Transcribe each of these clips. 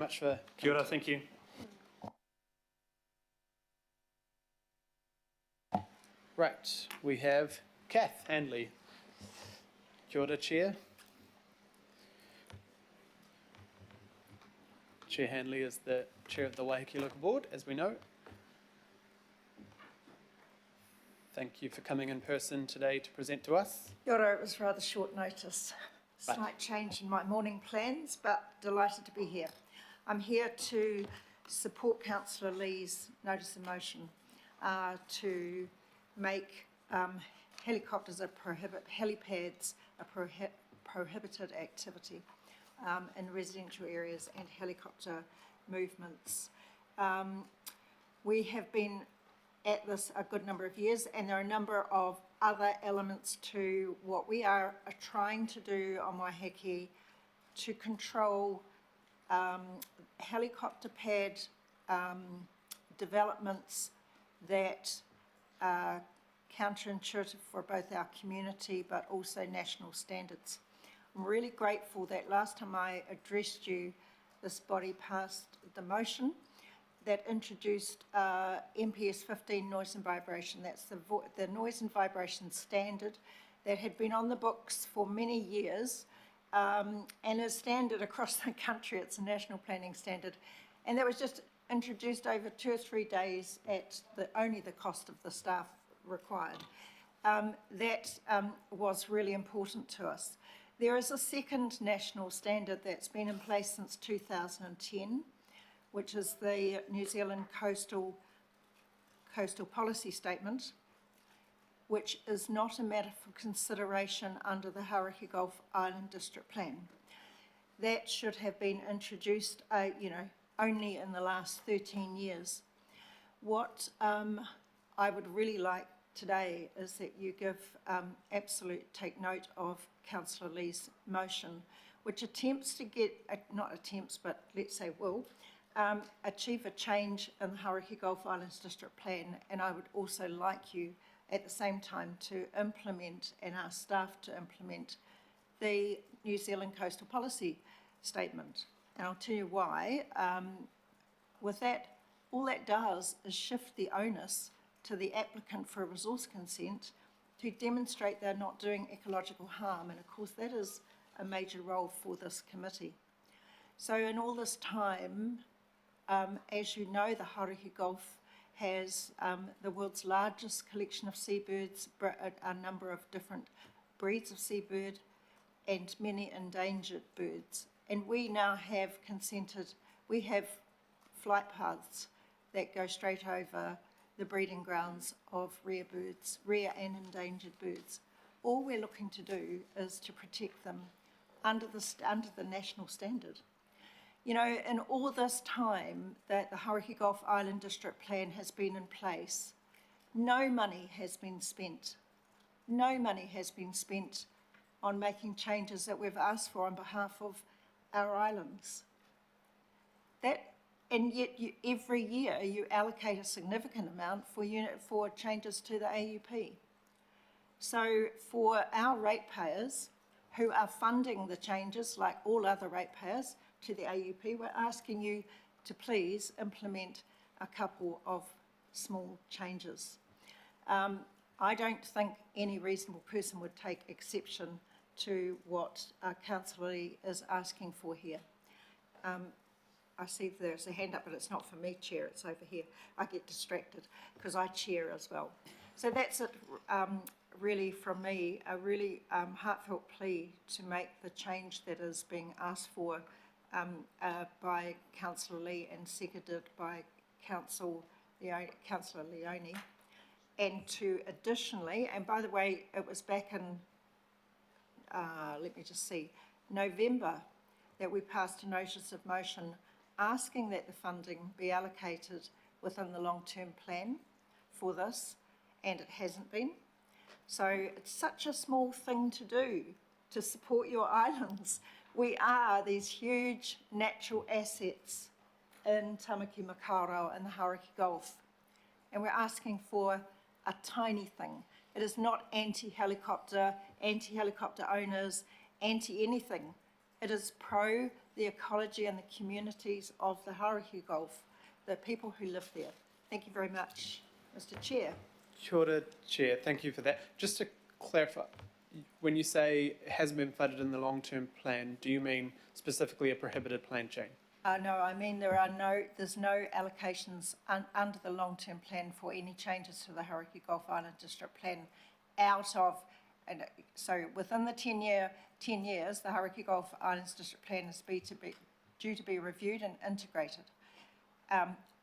Much for Kia ora, thank you. Right, we have Kath Handley. Kia ora, Chair. Chair Handley is the Chair of the Waiheke Local Board, as we know. Thank you for coming in person today to present to us. Kia ora, it was rather short notice. Slight change in my morning plans, but delighted to be here. I'm here to support Councillor Lee's notice of motion to make helicopters helipads a prohibited activity in residential areas and helicopter movements. We have been at this a good number of years, and there are a number of other elements to what we are trying to do on Waiheke to control helicopter pad developments that are counterintuitive for both our community but also national standards. I'm really grateful that last time I addressed you, this body passed the motion that introduced MPS 15 noise and vibration. That's the noise and vibration standard that had been on the books for many years and is standard across the country. It's a national planning standard. And that was just introduced over 2 or 3 days at only the cost of the staff required. That was really important to us. There is a second national standard that's been in place since 2010, which is the New Zealand Coastal Policy Statement, which is not a matter for consideration under the Hauraki Gulf Island District Plan. That should have been introduced, only in the last 13 years. What I would really like today is that you give take note of Councillor Lee's motion, which attempts to get, not attempts, but let's say will, achieve a change in the Hauraki Gulf Islands District Plan, and I would also like you at the same time to implement and ask staff to implement the New Zealand Coastal Policy Statement. And I'll tell you why. With that, all that does is shift the onus to the applicant for a resource consent to demonstrate they're not doing ecological harm, and of course that is a major role for this committee. So in all this time, as you know, the Hauraki Gulf has the world's largest collection of seabirds, a number of different breeds of seabird and many endangered birds. And we now have we have flight paths that go straight over the breeding grounds of rare and endangered birds. All we're looking to do is to protect them under the national standard. You know, in all this time that the Hauraki Gulf Island District Plan has been in place, no money has been spent. No money has been spent on making changes that we've asked for on behalf of our islands. And yet every year you allocate a significant amount for changes to the AUP. So for our ratepayers who are funding the changes, like all other ratepayers, to the AUP, we're asking you to please implement a couple of small changes. I don't think any reasonable person would take exception to what Councillor Lee is asking for here. I see there's a hand up, but it's not for me, Chair, it's over here. I get distracted because I chair as well. So that's it really from me, a really heartfelt plea to make the change that is being asked for by Councillor Lee and seconded by Councillor Leone, and to additionally, and by the way, it was back in, let me just see, November that we passed a notice of motion asking that the funding be allocated within the long-term plan for this, and it hasn't been. So it's such a small thing to do to support your islands. We are these huge natural assets in Tamaki Makaurau and the Hauraki Gulf, and we're asking for a tiny thing. It is not anti-helicopter owners, anti-anything. It is pro the ecology and the communities of the Hauraki Gulf, the people who live there. Thank you very much, Mr. Chair. Kia ora, Chair. Thank you for that. Just to clarify, when you say it hasn't been flooded in the long-term plan, do you mean specifically a prohibited plan change? No, I mean there's no allocations under the long-term plan for any changes to the Hauraki Gulf Island District Plan out of, and so within the 10 years, the Hauraki Gulf Islands District Plan is due to be reviewed and integrated.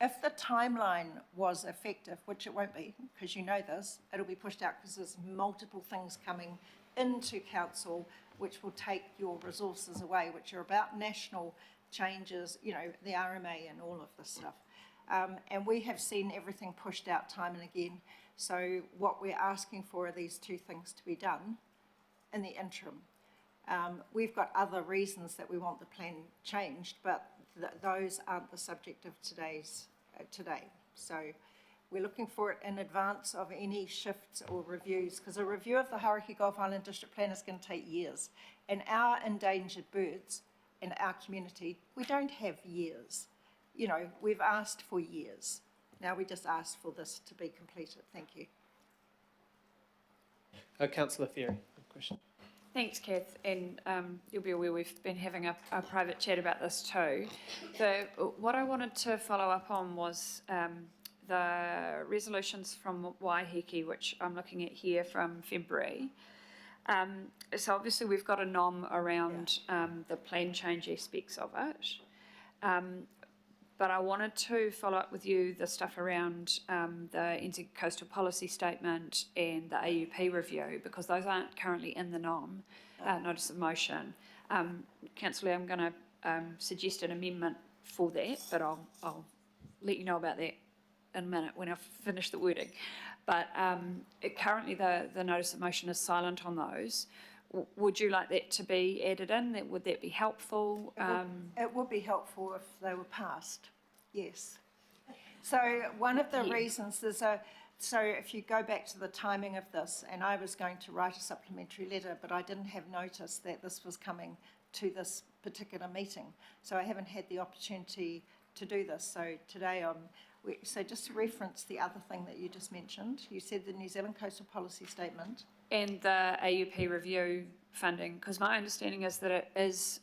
If the timeline was effective, which it won't be, because you know this, it'll be pushed out because there's multiple things coming into council which will take your resources away, which are about national changes, you know, the RMA and all of this stuff. And we have seen everything pushed out time and again. So what we're asking for are these two things to be done in the interim. We've got other reasons that we want the plan changed, but those aren't the subject of today. So we're looking for it in advance of any shifts or reviews, because a review of the Hauraki Gulf Island District Plan is going to take years. And our endangered birds in our community, we don't have years. You know, we've asked for years. Now we just ask for this to be completed. Thank you. Councillor Theory, question. Thanks, Kath, and you'll be aware we've been having a private chat about this too. What I wanted to follow up on was the resolutions from Waiheke, which I'm looking at here from February. So obviously we've got a NOM around the plan change aspects of it, but I wanted to follow up with you the stuff around the NZ Coastal Policy Statement and the AUP review, because those aren't currently in the NOM, Notice of Motion. Councillor, I'm going to suggest an amendment for that, but I'll let you know about that in a minute when I've finished the wording. But currently the Notice of Motion is silent on those. Would you like that to be added in? Would that be helpful? It would be helpful if they were passed, yes. So one of the reasons is, so if you go back to the timing of this, and I was going to write a supplementary letter, but I didn't have notice that this was coming to this particular meeting. So I haven't had the opportunity to do this. So today so just to reference the other thing that you just mentioned, you said the New Zealand Coastal Policy Statement. And the AUP review funding, because my understanding is that it is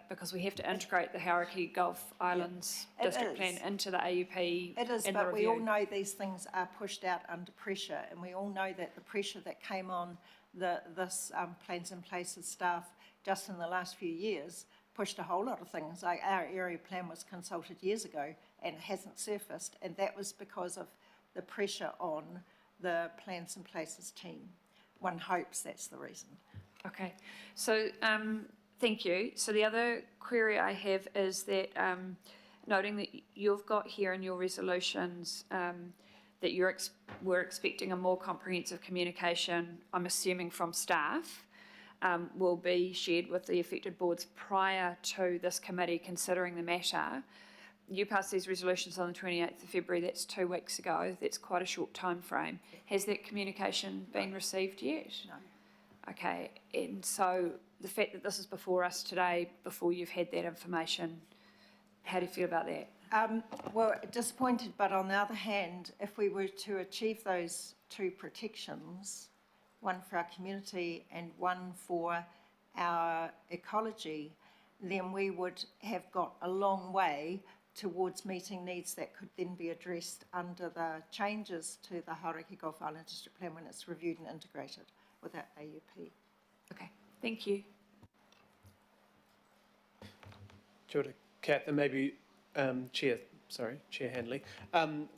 because we have to integrate the Hauraki Gulf Islands District Plan into the AUP. It is, but we all know these things are pushed out under pressure, and we all know that the pressure that came on this Plans in Places staff just in the last few years pushed a whole lot of things. Like our area plan was consulted years ago and it hasn't surfaced, and that was because of the pressure on the Plans in Places team. One hopes that's the reason. Okay, so thank you. So the other query I have is that noting that you've got here in your resolutions that we're expecting a more comprehensive communication, I'm assuming from staff, will be shared with the affected boards prior to this committee considering the matter. You passed these resolutions on the 28th of February, that's 2 weeks ago, that's quite a short time frame. Has that communication been received yet? No. Okay, and so the fact that this is before us today, before you've had that information, how do you feel about that? Well, disappointed, but on the other hand, if we were to achieve those two protections, one for our community and one for our ecology, then we would have got a long way towards meeting needs that could then be addressed under the changes to the Hauraki Gulf Island District Plan when it's reviewed and integrated with our AUP. Okay, thank you. Kia ora, Kath, and maybe Chair Handley. I'm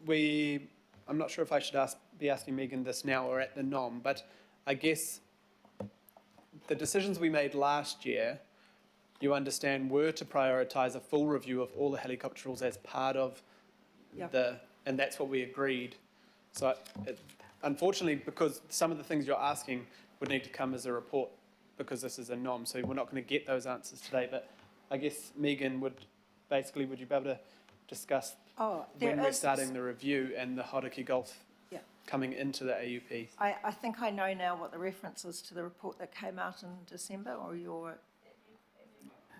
not sure if I should be asking Megan this now or at the NOM, but I guess the decisions we made last year, you understand, were to prioritise a full review of all the helicopterals as part of and that's what we agreed. So unfortunately, because some of the things you're asking would need to come as a report because this is a NOM, so we're not going to get those answers today. But I guess Megan would you be able to discuss when we're starting the review and the Hauraki Gulf coming into the AUP? I think I know now what the reference is to the report that came out in December, or your...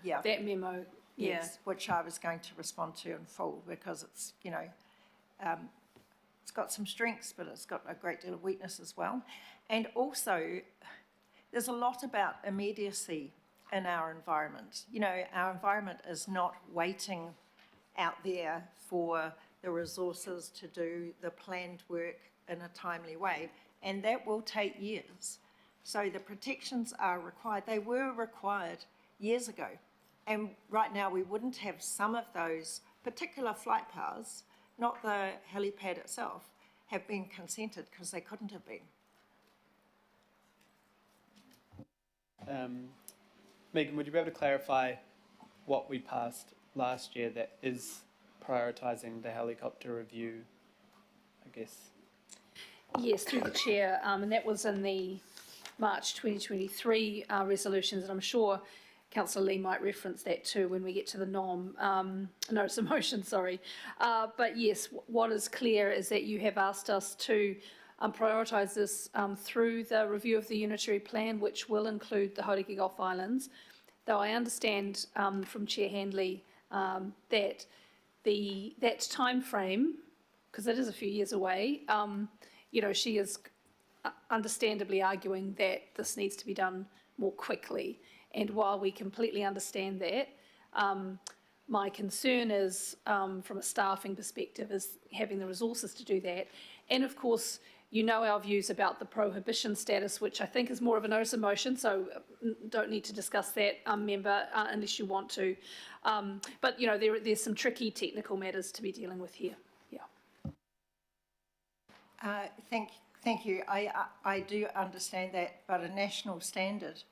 Yeah. that memo, yeah. Yes, which I was going to respond to in full, because it's, you know, it's got some strengths, but it's got a great deal of weakness as well. And also, there's a lot about immediacy in our environment. You know, our environment is not waiting out there for the resources to do the planned work in a timely way, and that will take years. So the protections are required. They were required years ago, and right now we wouldn't have some of those particular flight paths, not the helipad itself, have been consented because they couldn't have been. Megan, would you be able to clarify what we passed last year that is prioritising the helicopter review, I guess? Yes, through the chair, and that was in the March 2023 resolutions, and I'm sure Councillor Lee might reference that too when we get to the notice of motion, sorry. But yes, what is clear is that you have asked us to prioritise this through the review of the unitary plan, which will include the Hauriki Gulf Islands, though I understand from Chair Handley that that time frame, because it is a few years away, you know, she is understandably arguing that this needs to be done more quickly. And while we completely understand that, my concern is, from a staffing perspective, is having the resources to do that. And of course, you know our views about the prohibition status, which I think is more of a notice of motion, so don't need to discuss that, member, unless you want to. But, you know, there's some tricky technical matters to be dealing with here. Yeah. Thank you. I do understand that, but a national standard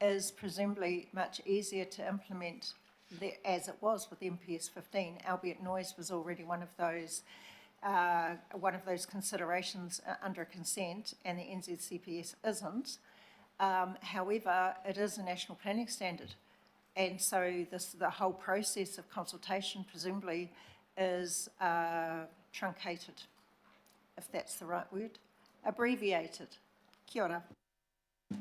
is presumably much easier to implement as it was with MPS 15, albeit noise was already one of those considerations under consent, and the NZCPS isn't. However, it is a national planning standard, and so the whole process of consultation presumably is truncated, if that's the right word, abbreviated. Kia ora.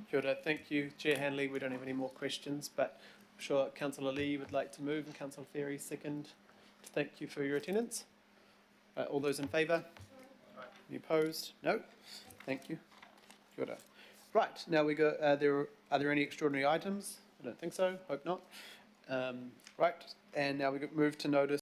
Kia ora. Thank you, Chair Handley. We don't have any more questions, but I'm sure Councillor Lee would like to move and Councillor Ferry second. Thank you for your attendance. All those in favour? Any opposed? No? Thank you. Kia ora. Right, now we go, are there any extraordinary items? I don't think so, hope not. Right, and now we move to notice